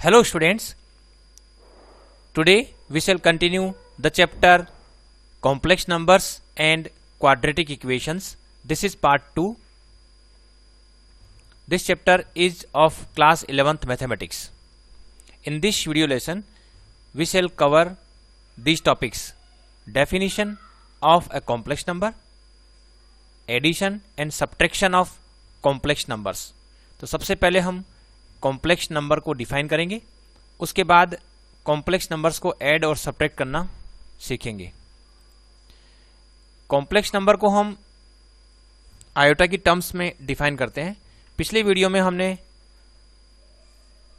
Hello students, today we shall continue the chapter complex numbers and quadratic equations. This is part 2. This chapter is of class 11th mathematics. In this video lesson, we shall cover these topics: definition of a complex number, addition and subtraction of complex numbers. तो सबसे पहले हम complex number को define करेंगे, उसके बाद complex numbers को add और सब्ट्रैक्ट करना सीखेंगे। कॉम्प्लेक्स नंबर को हम आयोटा की टर्म्स में डिफाइन करते हैं। पिछले वीडियो में हमने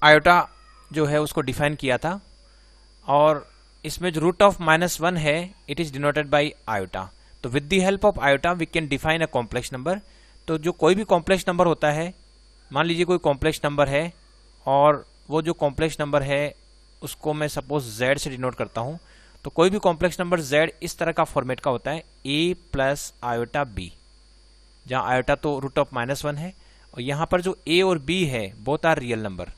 आयोटा जो है उसको डिफाइन किया था और इसमें जो रूट ऑफ -1 है it is denoted by iota. तो with the help of iota we can define a complex number. तो जो कोई भी कॉम्प्लेक्स नंबर होता है, मान लीजिए कोई कॉम्प्लेक्स नंबर है और वो जो कॉम्प्लेक्स नंबर है उसको मैं सपोज z से डिनोट करता हूं, तो कोई भी कॉम्प्लेक्स नंबर z इस तरह का फॉर्मेट का होता है a प्लस आयोटा b, जहां आयोटा तो रूट ऑफ -1 है और यहां पर जो a और b है both are real number,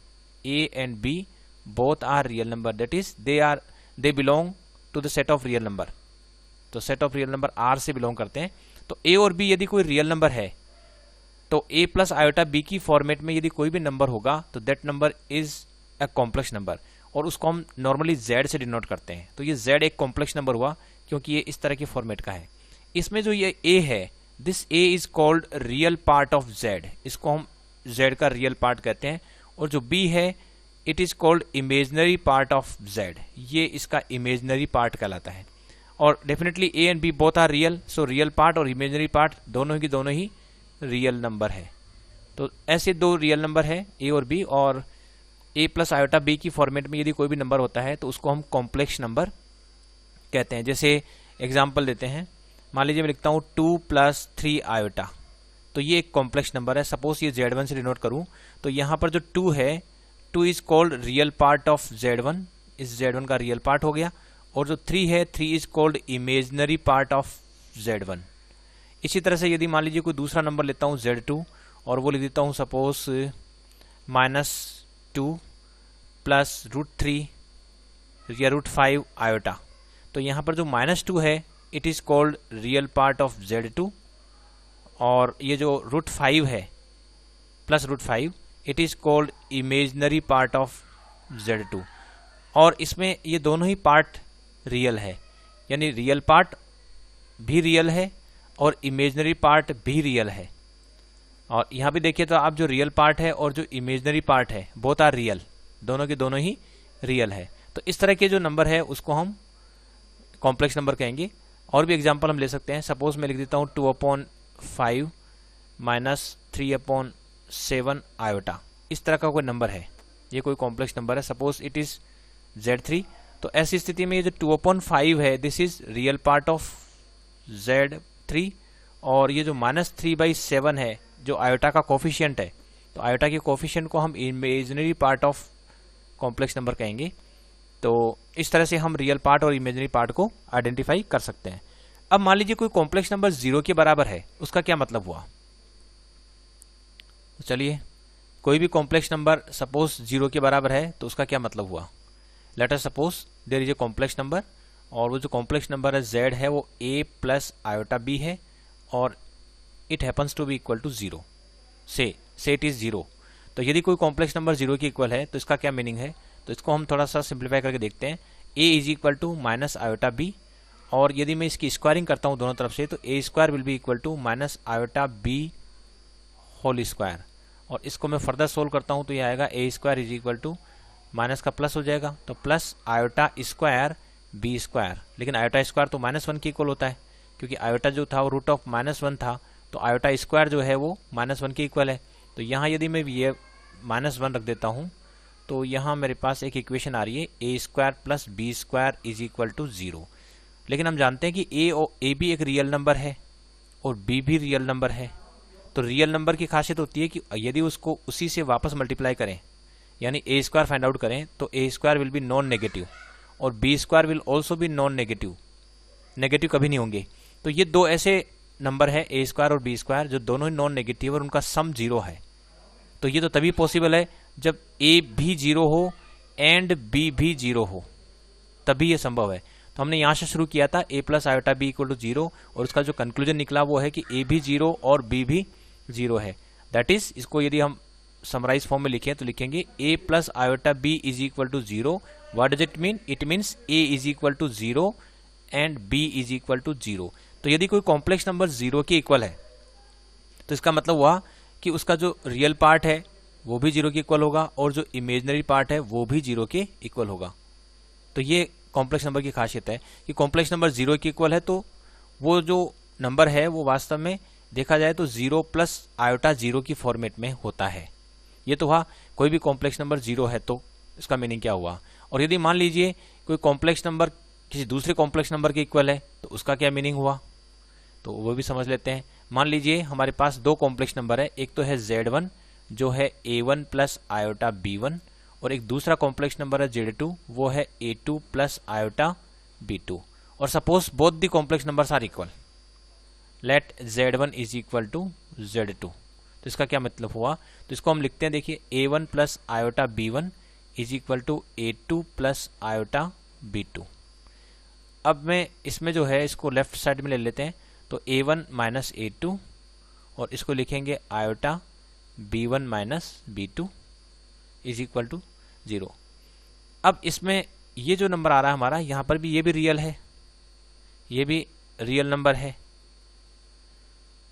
a and b both are real number, that is they belong to the set of real number. तो set of real number r से बिलोंग करते हैं। तो a और b यदि कोई रियल नंबर है तो a प्लस आयोटा b की फॉर्मेट में यदि कोई भी नंबर होगा तो that number is a complex number और उसको हम नॉर्मली z से डिनोट करते हैं। तो ये z एक कॉम्प्लेक्स नंबर हुआ क्योंकि ये इस तरह की फॉर्मेट का है। इसमें जो ये a है, this a is called real part of z, इसको हम z का रियल पार्ट कहते हैं। और जो b है it is called imaginary part of z, ये इसका इमेजनरी पार्ट कहलाता है। और definitely a and b both are real, so real part और इमेजनरी पार्ट दोनों की दोनों ही रियल नंबर है। तो ऐसे दो रियल नंबर है a और b, और a प्लस आयोटा b की फॉर्मेट में यदि कोई भी नंबर होता है तो उसको हम कॉम्प्लेक्स नंबर कहते हैं। जैसे एग्जांपल देते हैं, मान लीजिए मैं लिखता हूँ 2 + 3 आयोटा, तो ये एक कॉम्प्लेक्स नंबर है। सपोज ये z1 से डिनोट करूँ तो यहाँ पर जो 2 है, 2 is called real part of z1, इस z1 का रियल पार्ट हो गया। और जो 3 है, 3 is called imaginary part of z1। इसी तरह से यदि मान लीजिए कोई दूसरा नंबर लेता हूँ z2 और वो लिख देता हूँ सपोज -2 + √3 या √5 आयोटा, तो यहाँ पर जो -2 है it is called real part of z2, और ये जो √5 है plus √5 it is called imaginary part of z2। और इसमें ये दोनों ही पार्ट रियल है, यानी रियल पार्ट भी रियल है और इमेजनरी पार्ट भी रियल है। और यहाँ भी देखिए तो आप जो रियल पार्ट है और जो इमेजनरी पार्ट है बोथ आर रियल, दोनों के दोनों ही रियल है। तो इस तरह के जो नंबर है उसको हम कॉम्प्लेक्स नंबर कहेंगे। और भी एग्जांपल हम ले सकते हैं। सपोज मैं लिख देता हूँ 2/5 - 3/7 आयोटा, इस तरह का कोई नंबर है, ये कोई कॉम्प्लेक्स नंबर है। सपोज इट इज z3, तो ऐसी स्थिति में ये जो 2/5 है this is real part of z3, और ये जो -3/7 है जो आयोटा का कोफिशिएंट है, तो आयोटा के कोफिशिएंट को हम imaginary part of complex number कहेंगे। तो इस तरह से हम रियल पार्ट और इमेजिनरी पार्ट को आइडेंटिफाई कर सकते हैं। अब मान लीजिए कोई कॉम्प्लेक्स नंबर 0 के बराबर है, उसका क्या मतलब हुआ? तो चलिए, कोई भी कॉम्प्लेक्स नंबर सपोज 0 के बराबर है तो उसका क्या मतलब हुआ? Let us suppose there is a complex number, और वो जो कॉम्प्लेक्स नंबर है z है वो a प्लस आयोटा b है और it happens to be equal to 0, से इट इज 0। तो यदि कोई कॉम्प्लेक्स नंबर 0 के इक्वल है तो इसका क्या मीनिंग है? तो इसको हम थोड़ा सा सिंप्लीफाई करके देखते हैं। a is equal to minus iota b, और यदि मैं इसकी स्क्वायरिंग करता हूँ दोनों तरफ से तो a² will be equal to minus iota b whole square, और इसको मैं फर्दर सोल्व करता हूँ तो ये आएगा a² is equal to minus का प्लस हो जाएगा तो प्लस आयोटा स्क्वायर b², लेकिन आयोटा स्क्वायर तो -1 के इक्वल होता है क्योंकि आयोटा जो था वो रूट ऑफ -1 था, तो आयोटा स्क्वायर जो है वो -1 के इक्वल है। तो यहाँ यदि मैं ये -1 रख देता हूँ तो यहाँ मेरे पास एक इक्वेशन आ रही है a² + b² is equal to 0। लेकिन हम जानते हैं कि a भी एक रियल नंबर है और b भी रियल नंबर है। तो रियल नंबर की खासियत होती है कि यदि उसको उसी से वापस मल्टीप्लाई करें, यानी a² फाइंड आउट करें, तो a² will B non negative और b² will also B non negative, negative कभी नहीं होंगे। तो ये दो ऐसे नंबर है a² और b² जो दोनों ही नॉन नेगेटिव और उनका सम 0 है। तो ये तो तभी पॉसिबल है जब a भी 0 हो, एंड बी भी 0 हो, तभी ये संभव है। तो हमने यहाँ से शुरू किया था a plus iota B equal to 0, और उसका जो कंक्लूजन निकला वो है कि a भी 0 और b भी 0 है। दैट इज, इसको यदि हम समराइज फॉर्म में लिखें तो लिखेंगे a plus iota b is equal to 0। What does it mean? It means a is equal to 0 and b is equal to 0। तो यदि कोई कॉम्प्लेक्स नंबर 0 के इक्वल है तो इसका मतलब हुआ कि उसका जो रियल पार्ट है वो भी 0 के इक्वल होगा और जो इमेजिनरी पार्ट है वो भी 0 के इक्वल होगा। तो ये कॉम्प्लेक्स नंबर की खासियत है कि कॉम्प्लेक्स नंबर 0 के इक्वल है तो वो जो नंबर है वो वास्तव में देखा जाए तो 0 प्लस आयोटा 0 की फॉर्मेट में होता है। ये तो हुआ कोई भी कॉम्प्लेक्स नंबर 0 है तो इसका मीनिंग क्या हुआ। और यदि मान लीजिए कोई कॉम्प्लेक्स नंबर किसी दूसरे कॉम्प्लेक्स नंबर के इक्वल है तो उसका क्या मीनिंग हुआ, तो वो भी समझ लेते हैं। मान लीजिए हमारे पास दो कॉम्प्लेक्स नंबर है, एक तो है Z1 जो है A1 प्लस आयोटा B1, और एक दूसरा कॉम्प्लेक्स नंबर है Z2 वो है A2 प्लस आयोटा B2। और suppose both the complex numbers are equal, let Z1 is equal to Z2। तो इसका क्या मतलब हुआ, तो इसको हम लिखते हैं, देखिए A1 plus iota B1 is equal to A2 plus iota B2। अब मैं इसमें जो है इसको लेफ्ट साइड में ले लेते हैं, तो A1 माइनस A2 और इसको लिखेंगे iota B1 minus B2 is equal to 0। अब इसमें ये जो नंबर आ रहा है हमारा, यहाँ पर भी ये भी रियल है, ये भी रियल नंबर है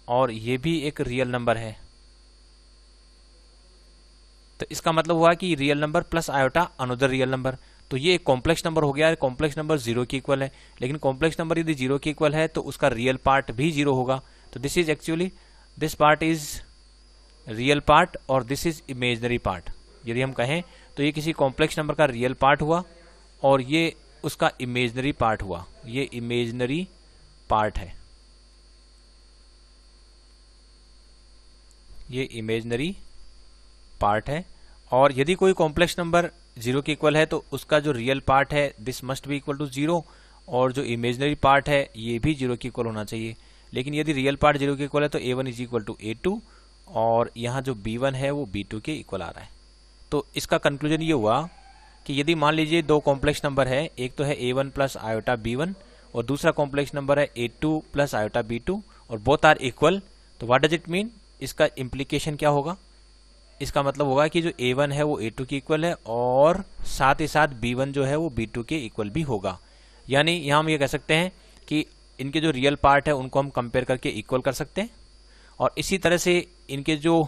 और ये भी एक रियल नंबर है। तो इसका मतलब हुआ कि real number plus iota another real number, तो ये एक कॉम्प्लेक्स नंबर हो गया। कॉम्प्लेक्स नंबर 0 के इक्वल है, लेकिन कॉम्प्लेक्स नंबर यदि 0 के इक्वल है तो उसका रियल पार्ट भी 0 होगा। तो this is actually, this part is real part और दिस इज इमेजिनरी पार्ट। यदि हम कहें तो ये किसी कॉम्प्लेक्स नंबर का रियल पार्ट हुआ और ये उसका इमेजिनरी पार्ट हुआ, ये इमेजिनरी पार्ट है, ये इमेजिनरी पार्ट है। और यदि कोई कॉम्प्लेक्स नंबर 0 के इक्वल है तो उसका जो रियल पार्ट है this must be equal to 0 और जो इमेजिनरी पार्ट है ये भी 0 के इक्वल होना चाहिए। लेकिन यदि रियल पार्ट 0 के इक्वल है तो A1 is equal to A2 और यहाँ जो B1 है वो B2 के इक्वल आ रहा है। तो इसका कंक्लूजन ये हुआ कि यदि मान लीजिए दो कॉम्प्लेक्स नंबर है, एक तो है A1 प्लस आयोटा B1 और दूसरा कॉम्प्लेक्स नंबर है A2 प्लस आयोटा B2 और बोथ आर इक्वल, तो व्हाट डज इट मीन, इसका इम्प्लीकेशन क्या होगा, इसका मतलब होगा कि जो A1 है वो A2 के इक्वल है और साथ ही साथ B1 जो है वो B2 के इक्वल भी होगा। यानी यहाँ हम ये कह सकते हैं कि इनके जो रियल पार्ट है उनको हम कंपेयर करके इक्वल कर सकते हैं और इसी तरह से इनके जो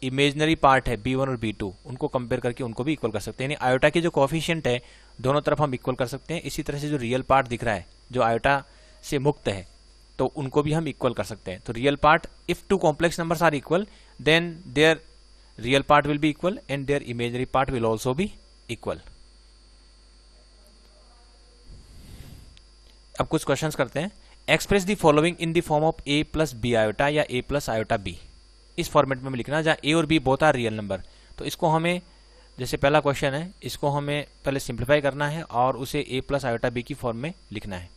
इमेजिनरी पार्ट है B1 और B2 उनको कंपेयर करके उनको भी इक्वल कर सकते हैं। यानी आयोटा के जो कोएफिशिएंट है दोनों तरफ हम इक्वल कर सकते हैं। इसी तरह से जो रियल पार्ट दिख रहा है जो आयोटा से मुक्त है तो उनको भी हम इक्वल कर सकते हैं। तो real part, if two complex numbers are equal then there real part will be equal and their imaginary part will also be equal। अब कुछ क्वेश्चंस करते हैं। Express the following in the form of a plus B iota या a plus iota b, इस format में लिखना जहाँ a और b both are real number. तो इसको हमें, जैसे पहला क्वेश्चन है, इसको हमें पहले सिंप्लीफाई करना है और उसे a प्लस आयोटा b की फॉर्म में लिखना है।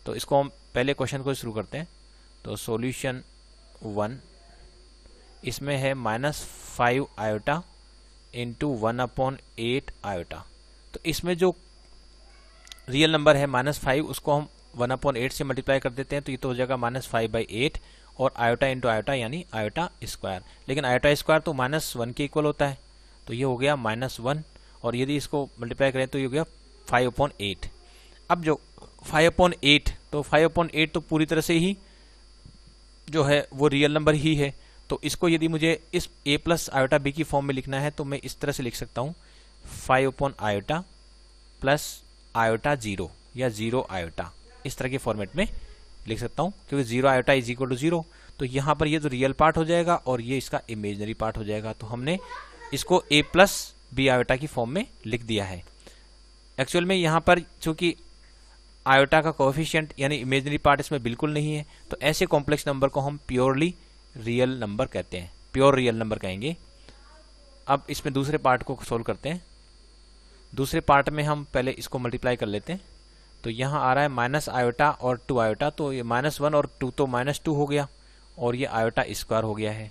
तो इसको हम पहले क्वेश्चन को शुरू करते हैं। तो सॉल्यूशन 1, इसमें है -5 आयोटा इंटू 1/8 आयोटा। तो इसमें जो रियल नंबर है -5 उसको हम 1/8 से मल्टीप्लाई कर देते हैं तो ये तो हो जाएगा -5/8 और आयोटा इंटू आयोटा यानी आयोटा स्क्वायर। लेकिन आयोटा स्क्वायर तो -1 के इक्वल होता है तो ये हो गया -1 और यदि इसको मल्टीप्लाई करें तो ये हो गया 5/8। अब जो 5/8 तो 5/8 तो पूरी तरह से ही जो है वो रियल नंबर ही है। तो इसको यदि मुझे इस a प्लस आयोटा b की फॉर्म में लिखना है तो मैं इस तरह से लिख सकता हूँ 5/आयोटा प्लस आयोटा 0 या 0 आयोटा, इस तरह के फॉर्मेट में लिख सकता हूँ क्योंकि 0 आयोटा इज इक्वल टू 0। तो यहाँ पर ये तो रियल पार्ट हो जाएगा और ये इसका इमेजिनरी पार्ट हो जाएगा। तो हमने इसको a प्लस b आयोटा की फॉर्म में लिख दिया है। एक्चुअल में यहाँ पर चूंकि आयोटा का कोएफिशिएंट यानी इमेजिनरी पार्ट इसमें बिल्कुल नहीं है तो ऐसे कॉम्प्लेक्स नंबर को हम प्योरली रियल नंबर कहते हैं, प्योर रियल नंबर कहेंगे। अब इसमें दूसरे पार्ट को सोल्व करते हैं। दूसरे पार्ट में हम पहले इसको मल्टीप्लाई कर लेते हैं। तो यहाँ आ रहा है माइनस आयोटा और 2 आयोटा, तो ये -1 और 2 तो -2 हो गया और ये आयोटा स्क्वायर हो गया है।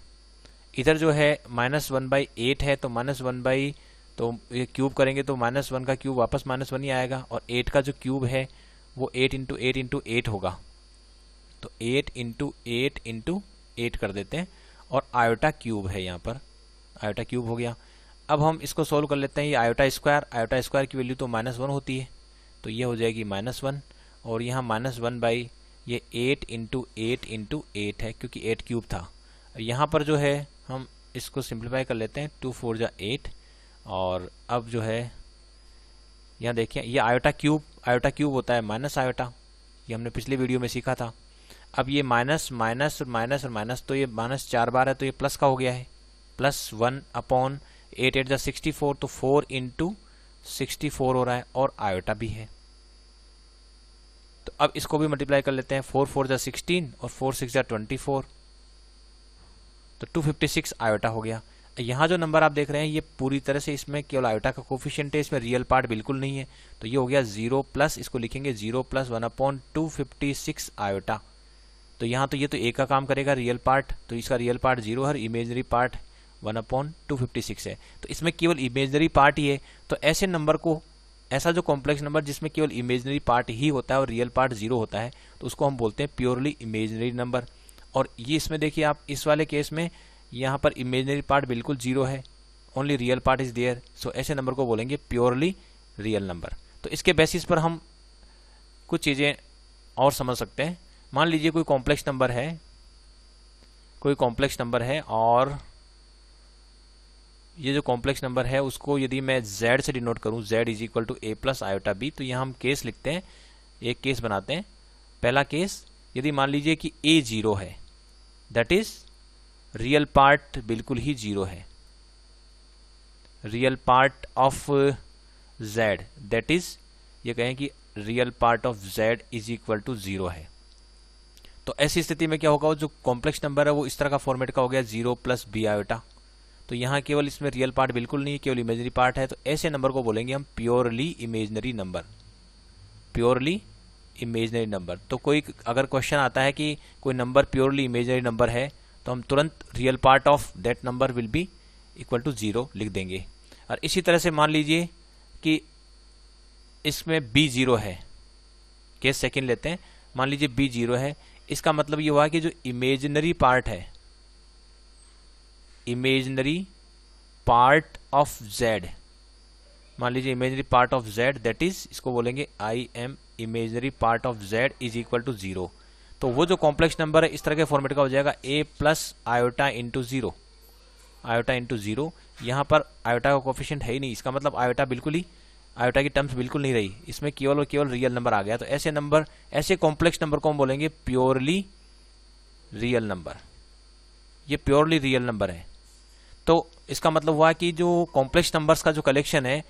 इधर जो है -1/8 है तो -1/, तो ये क्यूब करेंगे तो -1 का क्यूब वापस -1 ही आएगा, और 8 का जो क्यूब है वो 8 इंटू 8 इंटू 8 होगा। तो 8 इंटू 8 इंटू 8 कर देते हैं, और आयोटा क्यूब है, यहाँ पर आयोटा क्यूब हो गया। अब हम इसको सोल्व कर लेते हैं। ये आयोटा स्क्वायर की वैल्यू तो -1 होती है, तो ये हो जाएगी -1, और यहाँ -1 बाई ये 8 इंटू 8 इंटू 8 है, क्योंकि 8 क्यूब था। यहाँ पर जो है हम इसको सिंप्लीफाई कर लेते हैं, 2 4 जा 8, और अब जो है यहाँ देखिए ये आयोटा क्यूब होता है माइनस आयोटा, ये हमने पिछले वीडियो में सीखा था। अब ये माइनस माइनस और माइनस और माइनस, तो ये माइनस 4 बार है, तो ये प्लस का हो गया है, +1 अपॉन 8 8 जा 64, तो 4 इंटू 64 हो रहा है, और आयोटा भी है। तो अब इसको भी मल्टीप्लाई कर लेते हैं, 4 4 जा 16 और 4 6 जा 24, तो 256 आयोटा हो गया। यहाँ जो नंबर आप देख रहे हैं ये पूरी तरह से इसमें केवल आयोटा का कोफिशिएंट है, इसमें रियल पार्ट बिल्कुल नहीं है, तो ये हो गया 0 प्लस, इसको लिखेंगे 0 + 1 अपॉन 256 आयोटा। तो यहाँ तो ये तो ए का काम करेगा रियल पार्ट, तो इसका रियल पार्ट 0 है, इमेजनरी पार्ट 1 अपॉन 256 है, तो इसमें केवल इमेजनरी पार्ट ही है। तो ऐसे नंबर को, ऐसा जो कॉम्प्लेक्स नंबर जिसमें केवल इमेजनरी पार्ट ही होता है और रियल पार्ट 0 होता है, तो उसको हम बोलते हैं प्योरली इमेजनरी नंबर। और ये इसमें देखिए आप, इस वाले केस में यहाँ पर इमेजनरी पार्ट बिल्कुल 0 है, only real part is there, so ऐसे नंबर को बोलेंगे प्योरली रियल नंबर। तो इसके बेसिस पर हम कुछ चीज़ें और समझ सकते हैं। मान लीजिए कोई कॉम्प्लेक्स नंबर है, और ये जो कॉम्प्लेक्स नंबर है उसको यदि मैं z से डिनोट करूं, z is equal to a plus iota b, तो यहाँ हम केस लिखते हैं, एक केस बनाते हैं। पहला केस, यदि मान लीजिए कि a 0 है, दैट इज रियल पार्ट बिल्कुल ही 0 है, real part of z, that is ये कहें कि real part of z is equal to 0 है। तो ऐसी स्थिति में क्या होगा, जो कॉम्प्लेक्स नंबर है वो इस तरह का फॉर्मेट का हो गया, 0 + b आयोटा। तो यहाँ केवल इसमें रियल पार्ट बिल्कुल नहीं है, केवल इमेजनरी पार्ट है, तो ऐसे नंबर को बोलेंगे हम purely imaginary number, purely imaginary number. तो कोई अगर क्वेश्चन आता है कि कोई नंबर प्योरली इमेजनरी नंबर है, तो हम तुरंत real part of that number will be equal to 0 लिख देंगे। और इसी तरह से मान लीजिए कि इसमें b 0 है, केस सेकंड लेते हैं, मान लीजिए b 0 है, इसका मतलब ये हुआ कि जो इमेजनरी पार्ट है, इमेजनरी पार्ट ऑफ z, मान लीजिए imaginary part of z, that is इसको बोलेंगे I M imaginary part of z is equal to 0। तो वो जो कॉम्प्लेक्स नंबर है इस तरह के फॉर्मेट का हो जाएगा, a plus iota into 0, iota into 0। यहाँ पर आयोटा का कोफिशिएंट है ही नहीं, इसका मतलब आयोटा बिल्कुल ही, आयोटा की टर्म्स बिल्कुल नहीं रही, इसमें केवल और केवल रियल नंबर आ गया। तो ऐसे नंबर, ऐसे कॉम्प्लेक्स नंबर को हम बोलेंगे प्योरली रियल नंबर, ये प्योरली रियल नंबर है। तो इसका मतलब हुआ कि जो कॉम्प्लेक्स नंबर्स का जो कलेक्शन है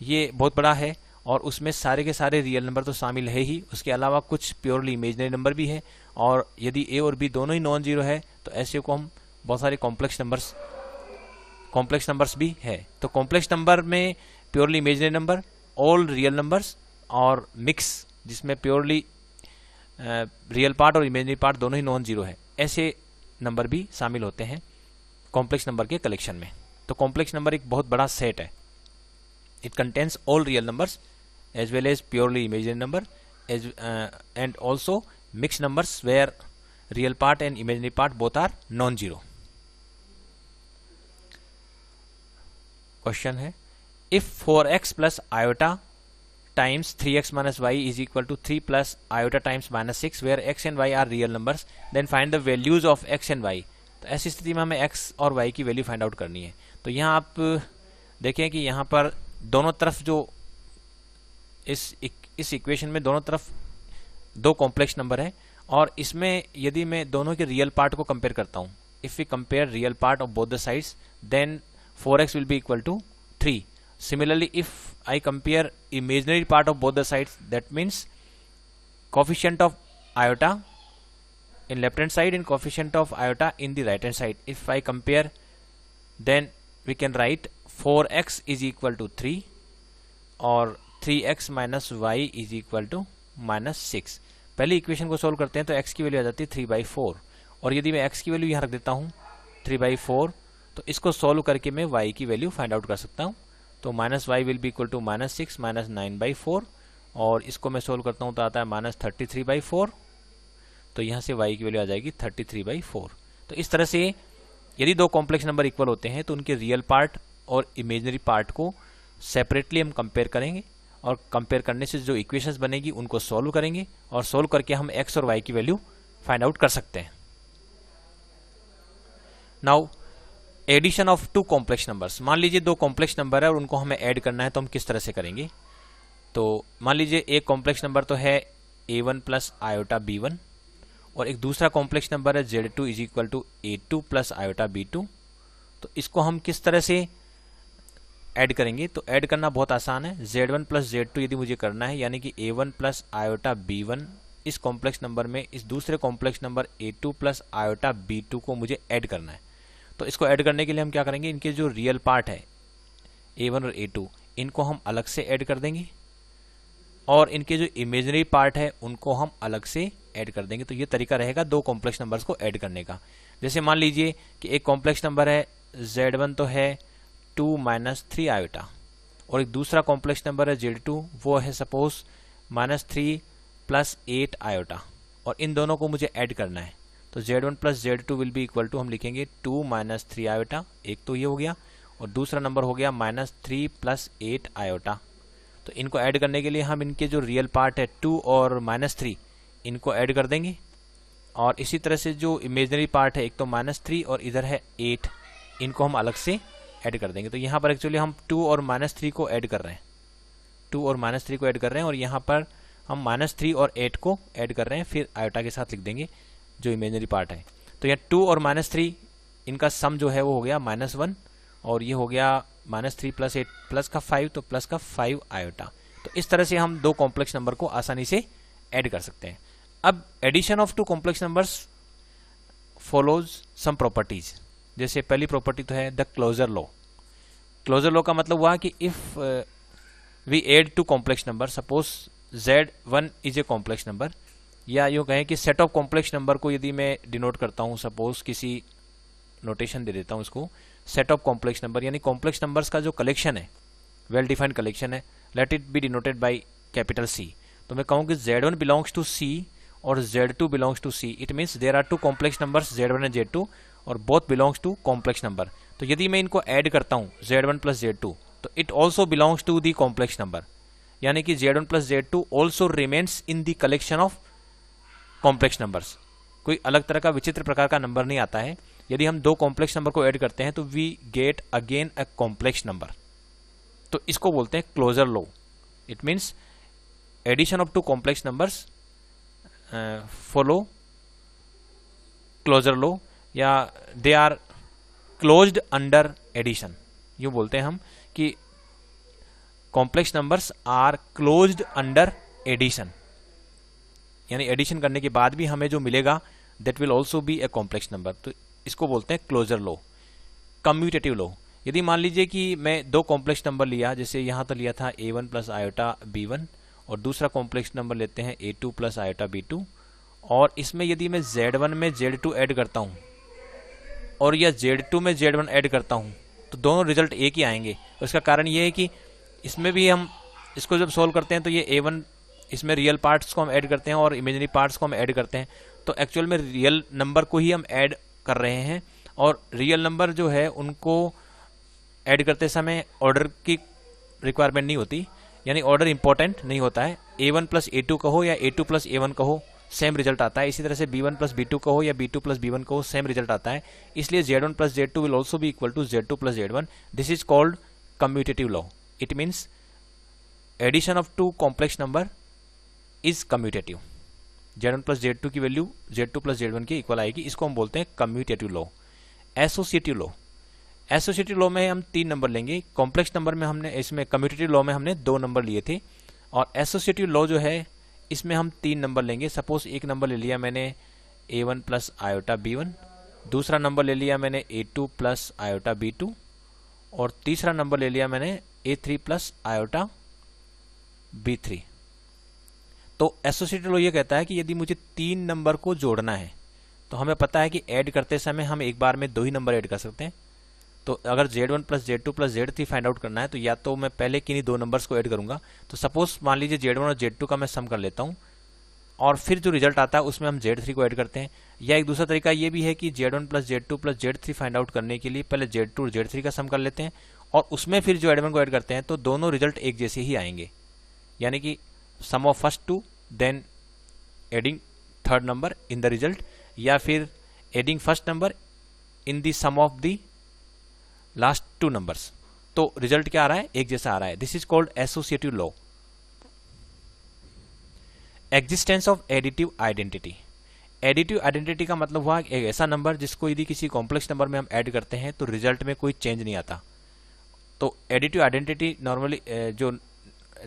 ये बहुत बड़ा है, और उसमें सारे के सारे रियल नंबर तो शामिल है ही, उसके अलावा कुछ प्योरली इमेजनरी नंबर भी है, और यदि ए और बी दोनों ही नॉन जीरो है तो ऐसे को हम बहुत सारे कॉम्प्लेक्स नंबर्स भी है। तो कॉम्प्लेक्स नंबर में purely imaginary number, all real numbers, और मिक्स जिसमें प्योरली रियल पार्ट और इमेजनरी पार्ट दोनों ही नॉन जीरो है, ऐसे नंबर भी शामिल होते हैं कॉम्प्लेक्स नंबर के कलेक्शन में। तो कॉम्प्लेक्स नंबर एक बहुत बड़ा सेट है, it contains all real numbers as well as purely imaginary number and also mixed numbers where real part and imaginary part both are non-zero. Question है, if 4x plus iota times 3x minus y is equal to 3 plus iota times minus 6 where x and y are real numbers then find the values of x and y. तो ऐसी स्थिति में हमें x और y की value find out करनी है। तो यहाँ आप देखें कि यहाँ पर दोनों तरफ जो इस इक्वेशन में दोनों तरफ दो कॉम्प्लेक्स नंबर है, और इसमें यदि मैं दोनों के रियल पार्ट को कंपेयर करता हूँ, if we compare real part of both the sides then 4x will be equal to 3। Similarly if I compare imaginary part of both the sides that means coefficient of iota in left hand side and coefficient of iota in the right hand side. If I compare then we can write 4x is equal to 3 और 3x minus y is equal to minus 6। पहले equation को solve करते हैं तो x की value आ जाती है 3/4, और यदि मैं x की वैल्यू यहाँ रख देता हूँ 3/4 तो इसको सोल्व करके मैं y की वैल्यू फाइंड आउट कर सकता हूँ। तो minus Y will be equal to -6 minus 9/4, और इसको मैं सोल्व करता हूँ तो आता है -33/4। तो यहाँ से y की वैल्यू आ जाएगी 33/4। तो इस तरह से यदि दो कॉम्प्लेक्स नंबर इक्वल होते हैं तो उनके रियल पार्ट और इमेजिनरी पार्ट को सेपरेटली हम कंपेयर करेंगे, और कंपेयर करने से जो इक्वेशंस बनेगी उनको सॉल्व करेंगे, और सॉल्व करके हम x और y की वैल्यू फाइंड आउट कर सकते हैं। Now addition of two complex numbers. मान लीजिए दो कॉम्प्लेक्स नंबर है और उनको हमें ऐड करना है, तो हम किस तरह से करेंगे? तो मान लीजिए एक कॉम्प्लेक्स नंबर तो है a1 प्लस आयोटा b1, और एक दूसरा कॉम्प्लेक्स नंबर है z2 is equal to a2 plus iota b2। तो इसको हम किस तरह से ऐड करेंगे? तो ऐड करना बहुत आसान है। z1 प्लस z2 यदि मुझे करना है, यानी कि a1 प्लस आयोटा b1 इस कॉम्प्लेक्स नंबर में इस दूसरे complex number a2 plus iota b2 को मुझे ऐड करना है। तो इसको ऐड करने के लिए हम क्या करेंगे? इनके जो रियल पार्ट है a1 और a2 इनको हम अलग से ऐड कर देंगे, और इनके जो इमेजिनरी पार्ट है उनको हम अलग से ऐड कर देंगे। तो ये तरीका रहेगा दो कॉम्प्लेक्स नंबर्स को ऐड करने का। जैसे मान लीजिए कि एक कॉम्प्लेक्स नंबर है z1 तो है 2 माइनस 3 आयोटा, और एक दूसरा कॉम्प्लेक्स नंबर है z2 वो है सपोज -3 प्लस 8 आयोटा, और इन दोनों को मुझे ऐड करना है। तो z1 plus z2 will be equal to हम लिखेंगे 2 माइनस 3 आयोटा, एक तो ये हो गया, और दूसरा नंबर हो गया -3 प्लस 8 आयोटा। तो इनको ऐड करने के लिए हम इनके जो रियल पार्ट है 2 और -3 इनको ऐड कर देंगे, और इसी तरह से जो इमेजिनरी पार्ट है एक तो -3 और इधर है 8, इनको हम अलग से ऐड कर देंगे। तो यहाँ पर एक्चुअली हम 2 और -3 को ऐड कर रहे हैं, 2 और -3 को ऐड कर रहे हैं, और यहाँ पर हम -3 और 8 को ऐड कर रहे हैं, फिर आयोटा के साथ लिख देंगे जो इमेजिनरी पार्ट है। तो यहाँ 2 और -3 इनका सम जो है वो हो गया -1, और ये हो गया -3 प्लस 8 प्लस का 5, तो प्लस का 5 आयोटा। तो इस तरह से हम दो कॉम्प्लेक्स नंबर को आसानी से ऐड कर सकते हैं। अब addition of two complex numbers follows some properties. जैसे पहली प्रॉपर्टी तो है the closure law. Closure law का मतलब हुआ कि if we add two complex number, suppose z1 is a complex number, या यूँ कहें कि सेट ऑफ कॉम्प्लेक्स नंबर को यदि मैं डिनोट करता हूँ, सपोज किसी नोटेशन दे देता हूँ इसको, सेट ऑफ कॉम्प्लेक्स नंबर यानी कॉम्प्लेक्स नंबर्स का जो कलेक्शन है, वेल डिफाइंड कलेक्शन है, let it be denoted by capital C। तो मैं कहूँ कि z1 बिलोंग्स टू C और z2 belongs to C। It means there are two complex numbers z1 and z2 और both belongs to complex number. तो यदि मैं इनको ऐड करता हूँ z1 प्लस z2, तो it also belongs to the complex number, यानी कि z1 plus z2 also remains in the collection of complex numbers. कोई अलग तरह का विचित्र प्रकार का नंबर नहीं आता है। यदि हम दो कॉम्प्लेक्स नंबर को ऐड करते हैं तो we get again a complex number. तो इसको बोलते हैं closure law. It means addition of two complex numbers follow closure law, या they are closed under addition. यूं बोलते हैं हम कि complex numbers are closed under addition, यानी एडिशन करने के बाद भी हमें जो मिलेगा that will also be a complex number. तो इसको बोलते हैं क्लोजर लॉ। कम्यूटेटिव लॉ, यदि मान लीजिए कि मैं दो कॉम्प्लेक्स नंबर लिया, जैसे यहाँ तो लिया था a1 प्लस आयोटा b1, और दूसरा कॉम्प्लेक्स नंबर लेते हैं a2 प्लस आयोटा b2, और इसमें यदि मैं z1 में z2 ऐड करता हूँ और या z2 में z1 ऐड करता हूँ, तो दोनों रिजल्ट एक ही आएंगे। उसका कारण ये है कि इसमें भी हम इसको जब सोल्व करते हैं तो ये a1, इसमें रियल पार्ट्स को हम ऐड करते हैं और इमेजिनरी पार्ट्स को हम ऐड करते हैं, तो एक्चुअल में रियल नंबर को ही हम ऐड कर रहे हैं, और रियल नंबर जो है उनको ऐड करते समय ऑर्डर की रिक्वायरमेंट नहीं होती, यानी ऑर्डर इंपॉर्टेंट नहीं होता है। a1 प्लस a2 कहो या a2 प्लस a1 कहो, सेम रिजल्ट आता है। इसी तरह से b1 प्लस b2 कहो या b2 प्लस b1 कहो, सेम रिजल्ट आता है। इसलिए z1 plus z2 will also be equal to z2 plus z1। This is called commutative law. It means addition of two complex number is commutative. z1 plus z2 की value z2 plus z1 के equal आएगी। इसको हम बोलते हैं commutative law. Associative law, associative law में हम 3 number लेंगे। कॉम्प्लेक्स नंबर में हमने, इसमें कम्यूटेटिव लॉ में हमने 2 नंबर लिए थे, और एसोसिएटिव लॉ जो है इसमें हम 3 नंबर लेंगे। सपोज एक नंबर ले लिया मैंने a1 प्लस आयोटा b1, दूसरा नंबर ले लिया मैंने a2 प्लस आयोटा b2, और तीसरा नंबर ले लिया मैंने a3 प्लस आयोटा b3। तो एसोसिएटिव लॉ ये कहता है कि यदि मुझे 3 नंबर को जोड़ना है, तो हमें पता है कि ऐड करते समय हम एक बार में 2 ही नंबर ऐड कर सकते हैं। तो अगर Z1 plus Z2 plus Z3 find out करना है तो या तो मैं पहले किन्हीं दो नंबर्स को ऐड करूंगा। तो सपोज मान लीजिए Z1 और Z2 का मैं सम कर लेता हूं और फिर जो रिजल्ट आता है उसमें हम Z3 को ऐड करते हैं। या एक दूसरा तरीका ये भी है कि Z1 plus Z2 plus Z3 find out करने के लिए पहले Z2 और Z3 का सम कर लेते हैं और उसमें फिर जो Z1 को ऐड करते हैं, तो दोनों रिजल्ट एक जैसे ही आएंगे, यानी कि sum of first two then adding third number in the result, या फिर adding first number in the sum of the last two numbers. तो रिजल्ट क्या आ रहा है? एक जैसा आ रहा है। This is called associative law. Existence of additive identity. Additive identity का मतलब हुआ एक ऐसा नंबर जिसको यदि किसी कॉम्प्लेक्स नंबर में हम ऐड करते हैं तो रिजल्ट में कोई चेंज नहीं आता। तो एडिटिव आइडेंटिटी नॉर्मली जो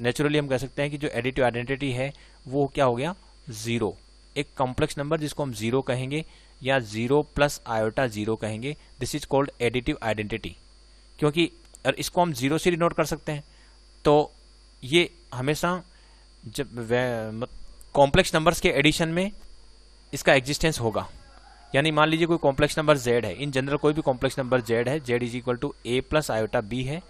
नेचुरली हम कह सकते हैं कि जो एडिटिव आइडेंटिटी है वो क्या हो गया? जीरो। एक कॉम्प्लेक्स नंबर जिसको हम जीरो कहेंगे या जीरो प्लस आयोटा जीरो कहेंगे, this is called additive identity. क्योंकि इसको हम जीरो से डिनोट कर सकते हैं, तो ये हमेशा जब कॉम्प्लेक्स नंबर्स के एडिशन में इसका एग्जिस्टेंस होगा। यानी मान लीजिए कोई कॉम्प्लेक्स नंबर z है, इन जनरल कोई भी कॉम्प्लेक्स नंबर z है, z is equal to a plus iota b है,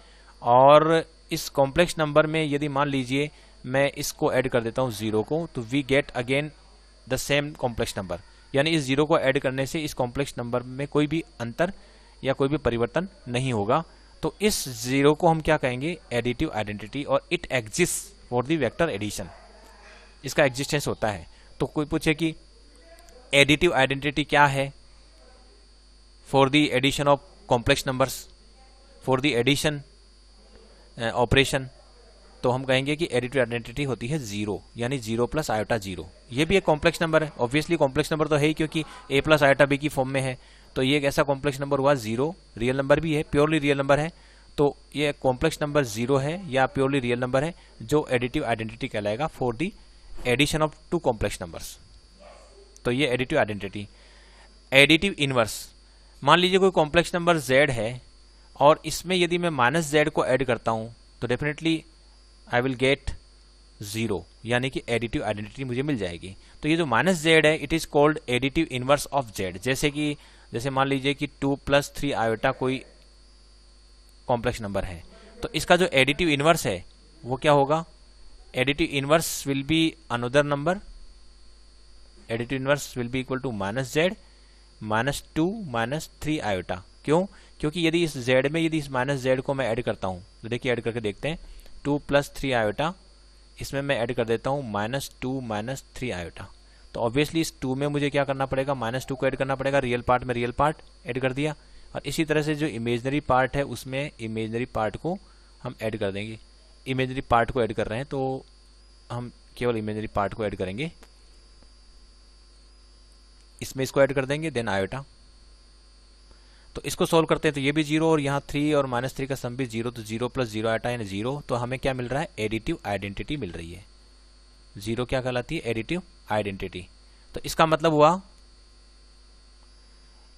और इस कॉम्प्लेक्स नंबर में यदि मान लीजिए मैं इसको ऐड कर देता हूँ जीरो को, तो we get again the same complex number. यानी इस जीरो को ऐड करने से इस कॉम्प्लेक्स नंबर में कोई भी अंतर या कोई भी परिवर्तन नहीं होगा। तो इस जीरो को हम क्या कहेंगे? एडिटिव आइडेंटिटी, और it exist for the vector addition, इसका एग्जिस्टेंस होता है। तो कोई पूछे कि एडिटिव आइडेंटिटी क्या है for the addition of complex numbers, for the addition operation, तो हम कहेंगे कि एडिटिव आइडेंटिटी होती है जीरो, यानी जीरो प्लस आयोटा जीरो। ये भी एक कॉम्प्लेक्स नंबर है, ऑब्वियसली कॉम्प्लेक्स नंबर तो है ही, क्योंकि a प्लस आयोटा b की फॉर्म में है। तो ये एक ऐसा कॉम्प्लेक्स नंबर हुआ जीरो, रियल नंबर भी है, प्योरली रियल नंबर है। तो ये कॉम्प्लेक्स नंबर जीरो है या प्योरली रियल नंबर है, जो एडिटिव आइडेंटिटी कहलाएगा for the addition of two complex numbers. तो ये एडिटिव आइडेंटिटी। एडिटिव इनवर्स, मान लीजिए कोई कॉम्प्लेक्स नंबर z है और इसमें यदि मैं माइनस z को ऐड करता हूं तो definitely I will get zero, यानी कि एडिटिव आइडेंटिटी मुझे मिल जाएगी। तो ये जो माइनस z है, it is called additive inverse of z। जैसे मान लीजिए कि 2 प्लस 3 आयोटा कोई कॉम्प्लेक्स नंबर है, तो इसका जो एडिटिव इनवर्स है वो क्या होगा? Additive inverse will be another number, additive inverse will be equal to minus z minus 2 minus 3 iota. क्यों? क्योंकि यदि इस z में यदि इस माइनस z को मैं ऐड करता हूं, तो देखिए ऐड करके देखते हैं। 2 प्लस 3 आयोटा, इसमें मैं ऐड कर देता हूं माइनस 2 माइनस 3 आयोटा। तो ऑब्वियसली इस 2 में मुझे क्या करना पड़ेगा? माइनस 2 को ऐड करना पड़ेगा। रियल पार्ट में रियल पार्ट ऐड कर दिया, और इसी तरह से जो इमेजनरी पार्ट है उसमें इमेजनरी पार्ट को हम ऐड कर देंगे। इमेजनरी पार्ट को ऐड कर रहे हैं तो हम केवल इमेजनरी पार्ट को ऐड करेंगे, इसमें इसको ऐड कर देंगे, देन आयोटा। तो इसको सोल्व करते हैं तो ये भी जीरो, और यहाँ 3 और माइनस 3 का सम भी जीरो, तो जीरो प्लस जीरो आयोटा यानी जीरो। तो हमें क्या मिल रहा है? एडिटिव आइडेंटिटी मिल रही है। जीरो क्या कहलाती है? Additive identity. तो इसका मतलब हुआ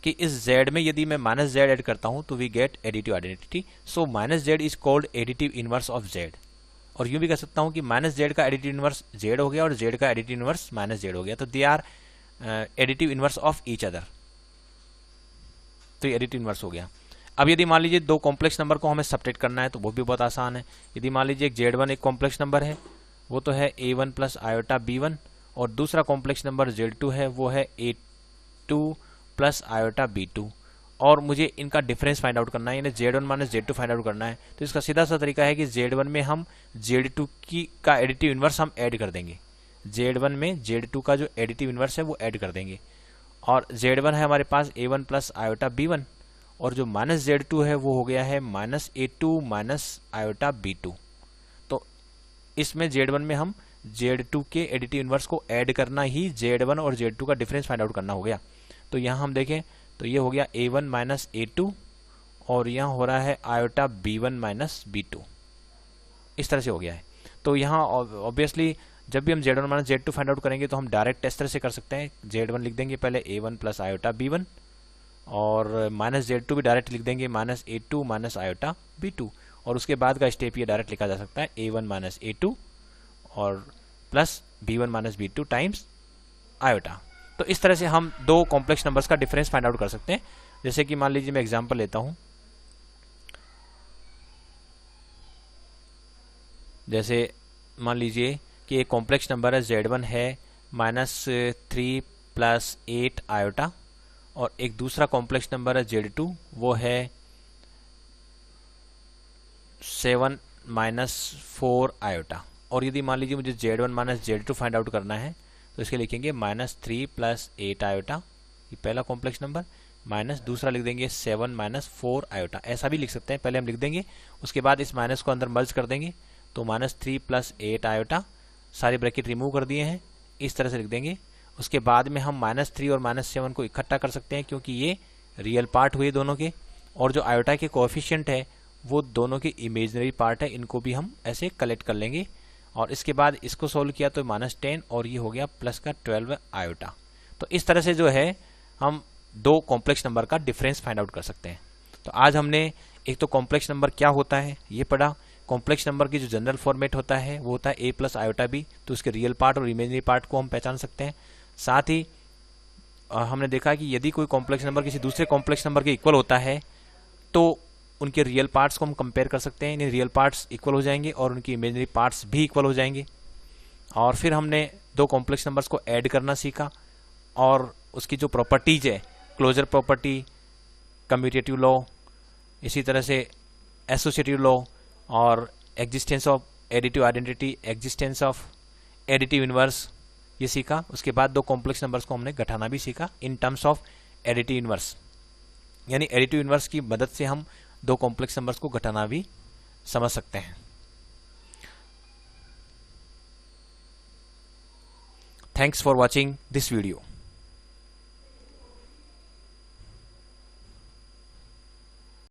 कि इस z में यदि मैं माइनस z ऐड करता हूं तो we get additive identity. So minus z is called additive inverse of z। और यूं भी कह सकता हूं कि माइनस z का एडिटिव इनवर्स z हो गया और z का एडिटिव इनवर्स माइनस z हो गया, तो they are additive inverse of each other. तो ये एडिटिव इनवर्स हो गया। अब यदि मान लीजिए दो कॉम्प्लेक्स नंबर को हमें सब्ट्रैक्ट करना है तो वो भी बहुत आसान है। यदि मान लीजिए एक z1 एक कॉम्प्लेक्स नंबर है, वो तो है a1 प्लस आयोटा b1, और दूसरा कॉम्प्लेक्स नंबर z2 है, वो है a2 प्लस आयोटा b2, और मुझे इनका डिफरेंस फाइंड आउट करना है, यानी z1 minus z2 find out करना है। तो इसका सीधा सा तरीका है कि z1 में हम z2 का एडिटिव इनवर्स हम ऐड कर देंगे। z1 में z2 का जो एडिटिव इनवर्स है वो ऐड कर देंगे, और z1 है हमारे पास a1 प्लस आयोटा b1, और जो माइनस z2 है वो हो गया है minus a2 minus iota b2। तो इसमें z1 में हम z2 के एडिटिव इनवर्स को ऐड करना ही z1 और z2 का डिफरेंस फाइंड आउट करना हो गया। तो यहाँ हम देखें तो ये हो गया a1 माइनस a2, और यहाँ हो रहा है आयोटा b1 माइनस b2, इस तरह से हो गया है। तो यहाँ ऑब्वियसली जब भी हम z1 minus z2 find out करेंगे तो हम डायरेक्ट इस तरह से कर सकते हैं। z1 लिख देंगे पहले a1 प्लस आयोटा b1, और माइनस z2 भी डायरेक्ट लिख देंगे minus a2 minus iota b2, और उसके बाद का स्टेप ये डायरेक्ट लिखा जा सकता है a1 माइनस a2 और plus b1 minus b2 times iota. तो इस तरह से हम दो कॉम्प्लेक्स नंबर्स का डिफरेंस फाइंड आउट कर सकते हैं। जैसे कि मान लीजिए मैं एग्जांपल लेता हूं, जैसे मान लीजिए कि एक कॉम्प्लेक्स नंबर है Z1 है -3 + 8 आयोटा, और एक दूसरा कॉम्प्लेक्स नंबर है Z2 वो है 7 - 4 आयोटा। और यदि मान लीजिए मुझे Z1 - Z2 फाइंड आउट करना है तो इसके लिखेंगे -3 + 8 आयोटा, ये पहला कॉम्प्लेक्स नंबर, माइनस दूसरा लिख देंगे 7 - 4 आयोटा। ऐसा भी लिख सकते हैं, पहले हम लिख देंगे उसके बाद इस माइनस को अंदर मर्ज कर देंगे, तो -3 + 8 आयोटा, सारी ब्रैकेट रिमूव कर दिए हैं, इस तरह से लिख देंगे। उसके बाद में हम -3 और -7 को इकट्ठा कर सकते हैं क्योंकि ये रियल पार्ट हुए दोनों के, और जो आयोटा के कोएफिशिएंट है वो दोनों के इमेजिनरी पार्ट है, इनको भी हम ऐसे कलेक्ट कर लेंगे। और इसके बाद इसको सोल्व किया तो -10 और ये हो गया +12 आयोटा। तो इस तरह से जो है हम दो कॉम्प्लेक्स नंबर का डिफरेंस फाइंड आउट कर सकते हैं। तो आज हमने एक तो कॉम्प्लेक्स नंबर क्या होता है ये पढ़ा, कॉम्प्लेक्स नंबर की जो जनरल फॉर्मेट होता है वो होता है a + आयोटा b, तो उसके रियल पार्ट और इमेजिनरी पार्ट को हम पहचान सकते हैं। साथ ही हमने देखा कि यदि कोई कॉम्प्लेक्स नंबर किसी दूसरे कॉम्प्लेक्स नंबर के इक्वल होता है तो उनके रियल पार्ट्स को हम कंपेयर कर सकते हैं, इन्हें रियल पार्ट्स इक्वल हो जाएंगे और उनकी इमेजिनरी पार्ट्स भी इक्वल हो जाएंगे। और फिर हमने दो कॉम्प्लेक्स नंबर्स को ऐड करना सीखा और उसकी जो प्रॉपर्टीज है, क्लोजर प्रॉपर्टी, कम्यूटेटिव लॉ, इसी तरह से एसोसिएटिव लॉ और existence of additive identity, existence of additive inverse, ये सीखा। उसके बाद दो कॉम्प्लेक्स नंबर्स को हमने घटाना भी सीखा in terms of additive inverse, यानी एडिटिव इनवर्स की मदद से हम दो कॉम्प्लेक्स नंबर्स को घटाना भी समझ सकते हैं। Thanks for watching this video.